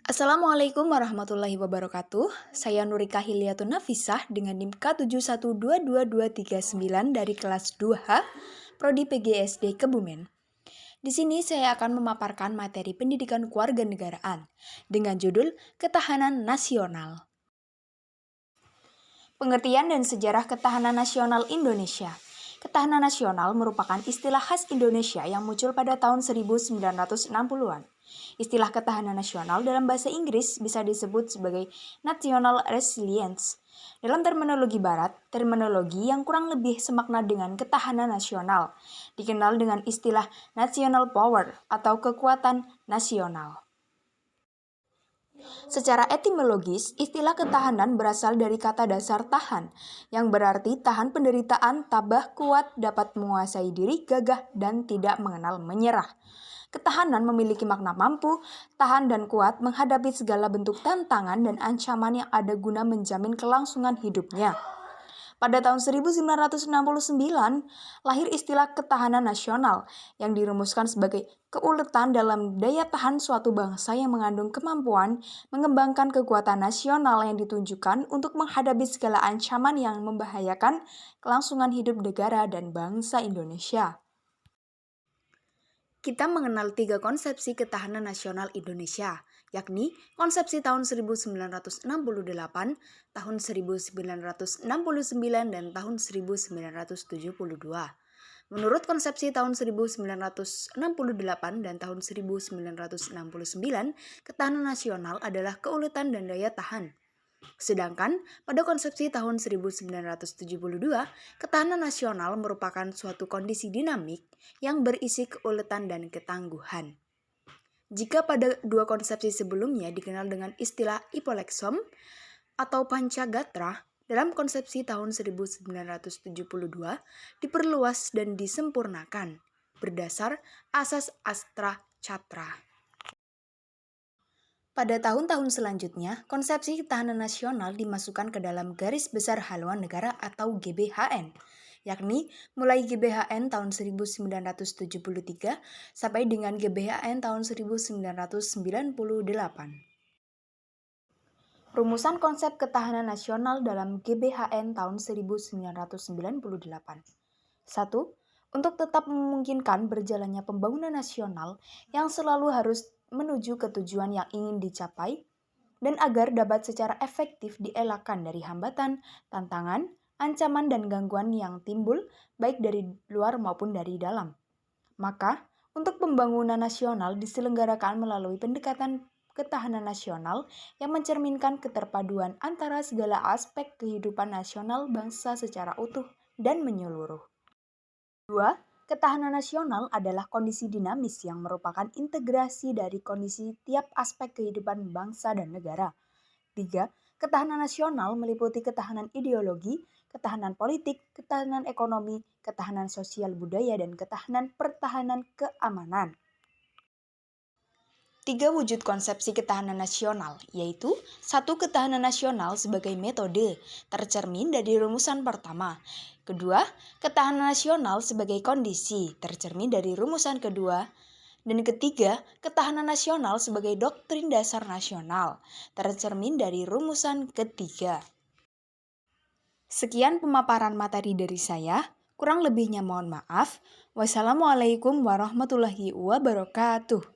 Assalamualaikum warahmatullahi wabarakatuh. Saya Nurika Hilyatun Nafisah dengan NIM K712223 dari kelas 2H, Prodi PGSD Kebumen. Di sini saya akan memaparkan materi pendidikan kewarganegaraan dengan judul Ketahanan Nasional. Pengertian dan sejarah ketahanan nasional Indonesia. Ketahanan nasional merupakan istilah khas Indonesia yang muncul pada tahun 1960-an. Istilah ketahanan nasional dalam bahasa Inggris bisa disebut sebagai national resilience. Dalam terminologi barat, terminologi yang kurang lebih semakna dengan ketahanan nasional, dikenal dengan istilah national power atau kekuatan nasional. Secara etimologis, istilah ketahanan berasal dari kata dasar tahan, yang berarti tahan penderitaan, tabah, kuat, dapat menguasai diri, gagah, dan tidak mengenal menyerah. Ketahanan memiliki makna mampu, tahan dan kuat menghadapi segala bentuk tantangan dan ancaman yang ada guna menjamin kelangsungan hidupnya. Pada tahun 1969, lahir istilah ketahanan nasional yang dirumuskan sebagai keuletan dalam daya tahan suatu bangsa yang mengandung kemampuan mengembangkan kekuatan nasional yang ditunjukkan untuk menghadapi segala ancaman yang membahayakan kelangsungan hidup negara dan bangsa Indonesia. Kita mengenal 3 konsepsi ketahanan nasional Indonesia, yakni konsepsi tahun 1968, tahun 1969, dan tahun 1972. Menurut konsepsi tahun 1968 dan tahun 1969, ketahanan nasional adalah keuletan dan daya tahan. Sedangkan pada konsepsi tahun 1972, ketahanan nasional merupakan suatu kondisi dinamik yang berisi keuletan dan ketangguhan. Jika pada dua konsepsi sebelumnya dikenal dengan istilah Ipolexom atau Pancagatra, dalam konsepsi tahun 1972 diperluas dan disempurnakan berdasar asas Astra Catra. Pada tahun-tahun selanjutnya, konsepsi ketahanan nasional dimasukkan ke dalam Garis Besar Haluan Negara atau GBHN, yakni mulai GBHN tahun 1973 sampai dengan GBHN tahun 1998. Rumusan konsep ketahanan nasional dalam GBHN tahun 1998. 1. Untuk tetap memungkinkan berjalannya pembangunan nasional yang selalu harus menuju ke tujuan yang ingin dicapai, dan agar dapat secara efektif dielakkan dari hambatan, tantangan, ancaman, dan gangguan yang timbul baik dari luar maupun dari dalam. Maka, untuk pembangunan nasional diselenggarakan melalui pendekatan ketahanan nasional yang mencerminkan keterpaduan antara segala aspek kehidupan nasional bangsa secara utuh dan menyeluruh. 2. Ketahanan nasional adalah kondisi dinamis yang merupakan integrasi dari kondisi tiap aspek kehidupan bangsa dan negara. 3. Ketahanan nasional meliputi ketahanan ideologi, ketahanan politik, ketahanan ekonomi, ketahanan sosial budaya, dan ketahanan pertahanan keamanan. 3 wujud konsepsi ketahanan nasional, yaitu 1. Ketahanan nasional sebagai metode, tercermin dari rumusan pertama. Kedua, ketahanan nasional sebagai kondisi, tercermin dari rumusan kedua. Dan ketiga, ketahanan nasional sebagai doktrin dasar nasional, tercermin dari rumusan ketiga. Sekian pemaparan materi dari saya, kurang lebihnya mohon maaf. Wassalamualaikum warahmatullahi wabarakatuh.